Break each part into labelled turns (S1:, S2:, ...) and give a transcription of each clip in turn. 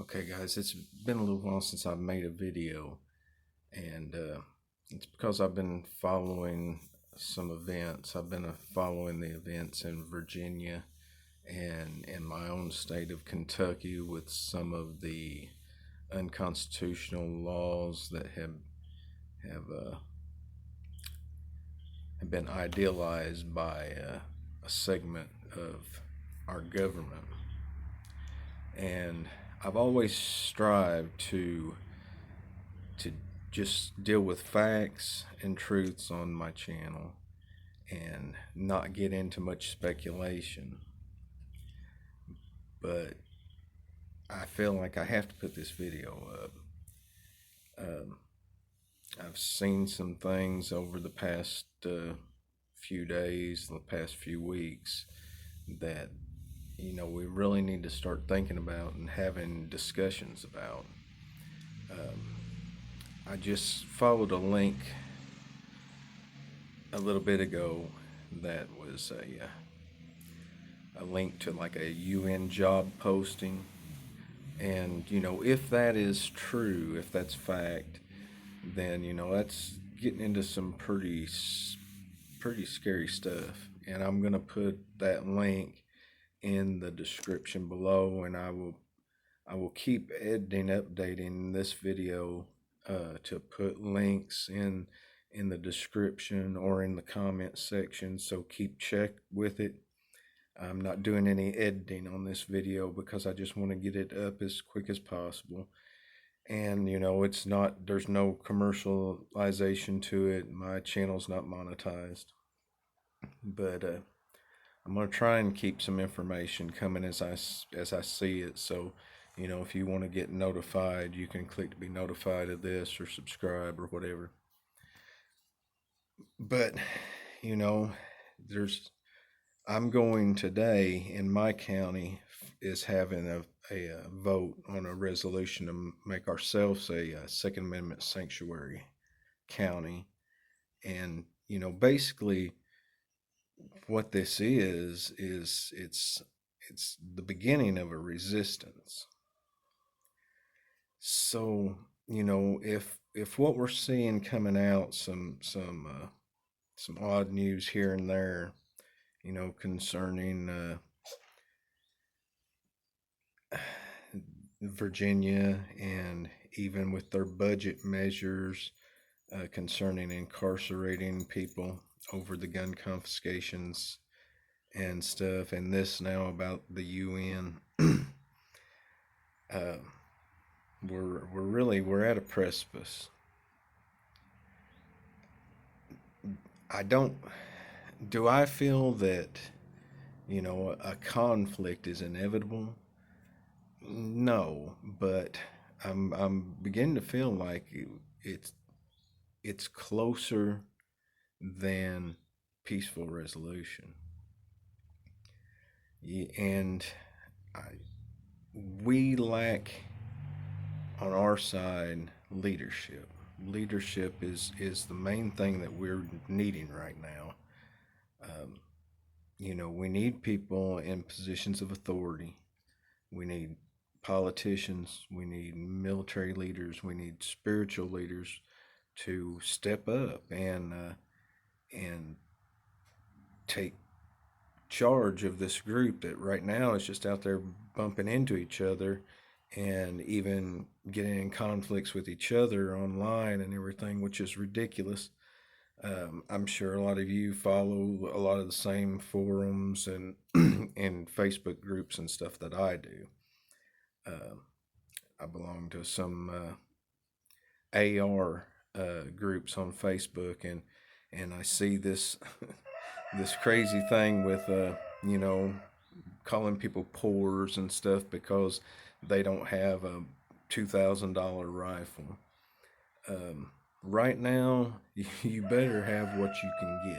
S1: Okay, guys, it's been a little while since I've made a video, and it's because I've been following some events. I've been following the events in Virginia and in my own state of Kentucky with some of the unconstitutional laws that have have been idealized by a segment of our government. And I've always strived to just deal with facts and truths on my channel and not get into much speculation. But I feel like I have to put this video up. Um, I've seen some things over the past few days, the past few weeks, that we really need to start thinking about and having discussions about. Um, I just followed a link a little bit ago that was a link to like a UN job posting. And, if that is true, if that's fact, then, that's getting into some pretty scary stuff. And I'm going to put that link in the description below, and I will keep editing, updating this video to put links in the description or in the comment section. So keep check with it. I'm not doing any editing on this video because I just want to get it up as quick as possible. And it's not, there's no commercialization to it. My channel's not monetized. But I'm gonna try and keep some information coming as I see it. So, if you want to get notified, you can click to be notified of this or subscribe or whatever. But you know, there's I'm going today in my county is having a vote on a resolution to make ourselves a Second Amendment sanctuary county. And basically what this is it's the beginning of a resistance. So if what we're seeing coming out, some odd news here and there, concerning Virginia, and even with their budget measures concerning incarcerating people over the gun confiscations and stuff, and this now about the UN. uh, we're at a precipice. I don't do I feel that a conflict is inevitable? No, but I'm beginning to feel like it's it's closer than peaceful resolution. And I, we lack on our side leadership. Leadership is the main thing that we're needing right now. Um, we need people in positions of authority. We need politicians. We need military leaders. We need spiritual leaders to step up and take charge of this group that right now is just out there bumping into each other and even getting in conflicts with each other online and everything, which is ridiculous. I'm sure a lot of you follow a lot of the same forums and and Facebook groups and stuff that I do. Uh, I belong to some AR groups on Facebook, and I see this this crazy thing with you know calling people poors and stuff because they don't have a $2,000 rifle. Right now, you better have what you can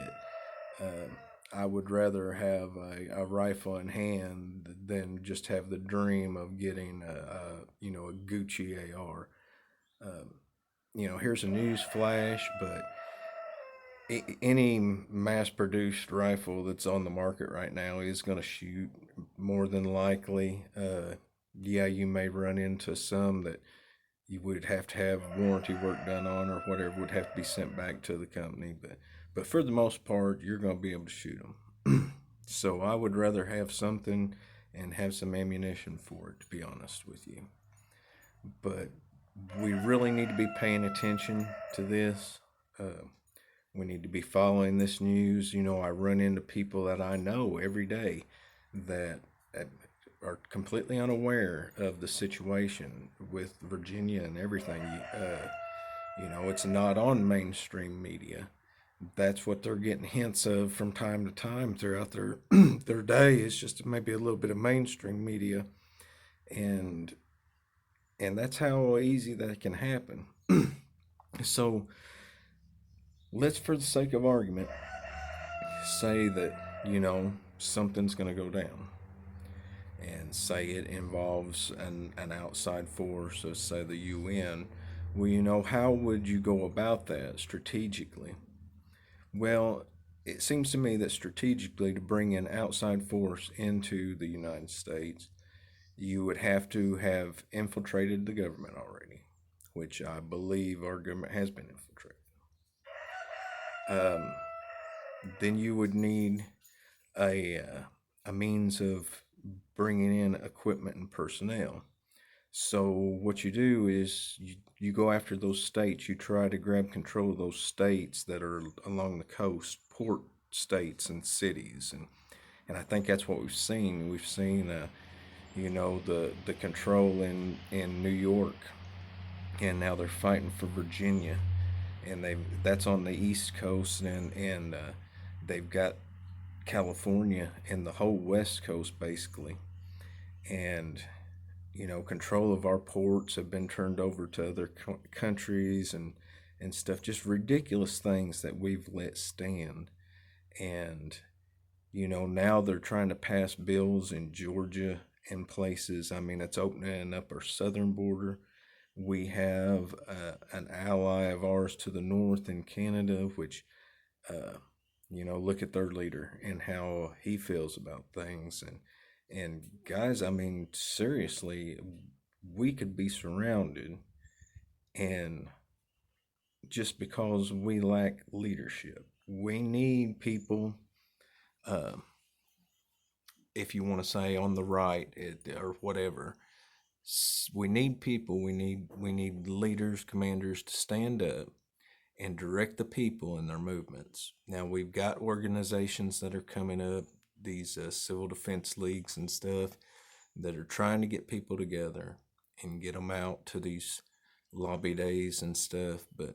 S1: get. I would rather have a rifle in hand than just have the dream of getting a Gucci AR. Um, here's a news flash, but any mass-produced rifle that's on the market right now is going to shoot more than likely. Yeah, you may run into some that you would have to have warranty work done on, or whatever would have to be sent back to the company. But for the most part, you're going to be able to shoot them. So I would rather have something and have some ammunition for it, to be honest with you. But we really need to be paying attention to this. Uh, we need to be following this news. You know, I run into people that I know every day that, that are completely unaware of the situation with Virginia and everything. You know, it's not on mainstream media. That's what they're getting hints of from time to time throughout their their day. It's just maybe a little bit of mainstream media, and that's how easy that can happen. So let's, for the sake of argument, say that, you know, something's going to go down, and say it involves an outside force, so say the UN. Well, you know, how would you go about that strategically? Well, it seems to me that strategically, to bring an outside force into the United States, you would have to have infiltrated the government already, which I believe our government has been infiltrated. Um, then you would need a means of bringing in equipment and personnel. So what you do is you go after those states. You try to grab control of those states that are along the coast, port states and cities, and I think that's what we've seen. We've seen, you know, the control in New York, and now they're fighting for Virginia, and they that's on the East Coast, and they've got California and the whole West Coast basically, and you know, control of our ports have been turned over to other countries and stuff. Just ridiculous things that we've let stand. And you know, now they're trying to pass bills in Georgia and places. I mean, it's opening up our southern border. We have an ally of ours to the north in Canada, which, uh, you know, look at their leader and how he feels about things. And guys, I mean, seriously, we could be surrounded, and just because we lack leadership, we need people. Uh, if you want to say on the right, or whatever, we need people. We need leaders, commanders to stand up and direct the people in their movements. Now we've got organizations that are coming up, these civil defense leagues and stuff, that are trying to get people together and get them out to these lobby days and stuff. But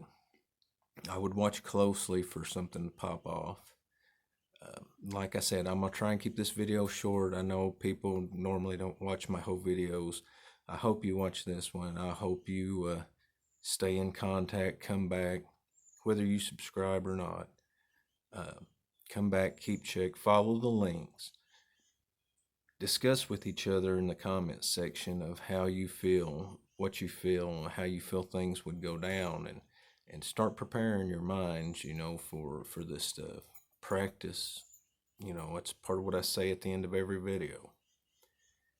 S1: I would watch closely for something to pop off. Like I said, I'm gonna try and keep this video short. I know people normally don't watch my whole videos. I hope you watch this one. I hope you stay in contact, come back, whether you subscribe or not. Uh, Come back, keep check, follow the links. Discuss with each other in the comments section of how you feel, what you feel, how you feel things would go down, and start preparing your minds, you know, for this stuff. Practice, you know, it's part of what I say at the end of every video,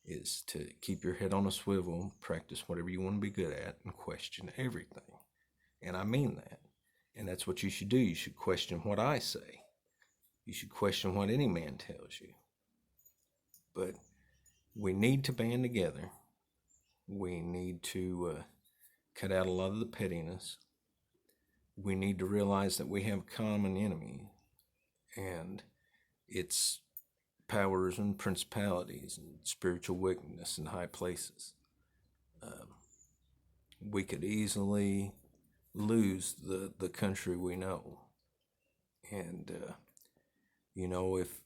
S1: is to keep your head on a swivel, practice whatever you want to be good at, and question everything. And I mean that. And that's what you should do. You should question what I say. You should question what any man tells you. But we need to band together. We need to cut out a lot of the pettiness. We need to realize that we have a common enemy, and it's powers and principalities and spiritual wickedness in high places. Um, we could easily lose the country we know. And, you know, if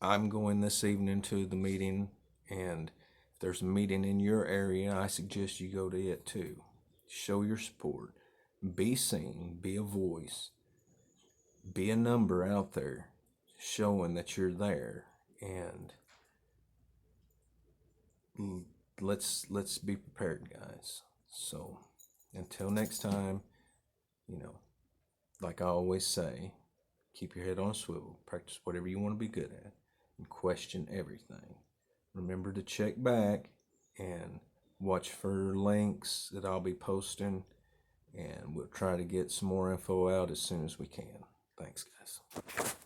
S1: I'm going this evening to the meeting, and if there's a meeting in your area, I suggest you go to it too. Show your support. Be seen. Be a voice. Be a number out there showing that you're there. And let's be prepared, guys. So until next time, you know, like I always say, keep your head on a swivel, practice whatever you want to be good at, and question everything. Remember to check back and watch for links that I'll be posting, and we'll try to get some more info out as soon as we can. Thanks, guys.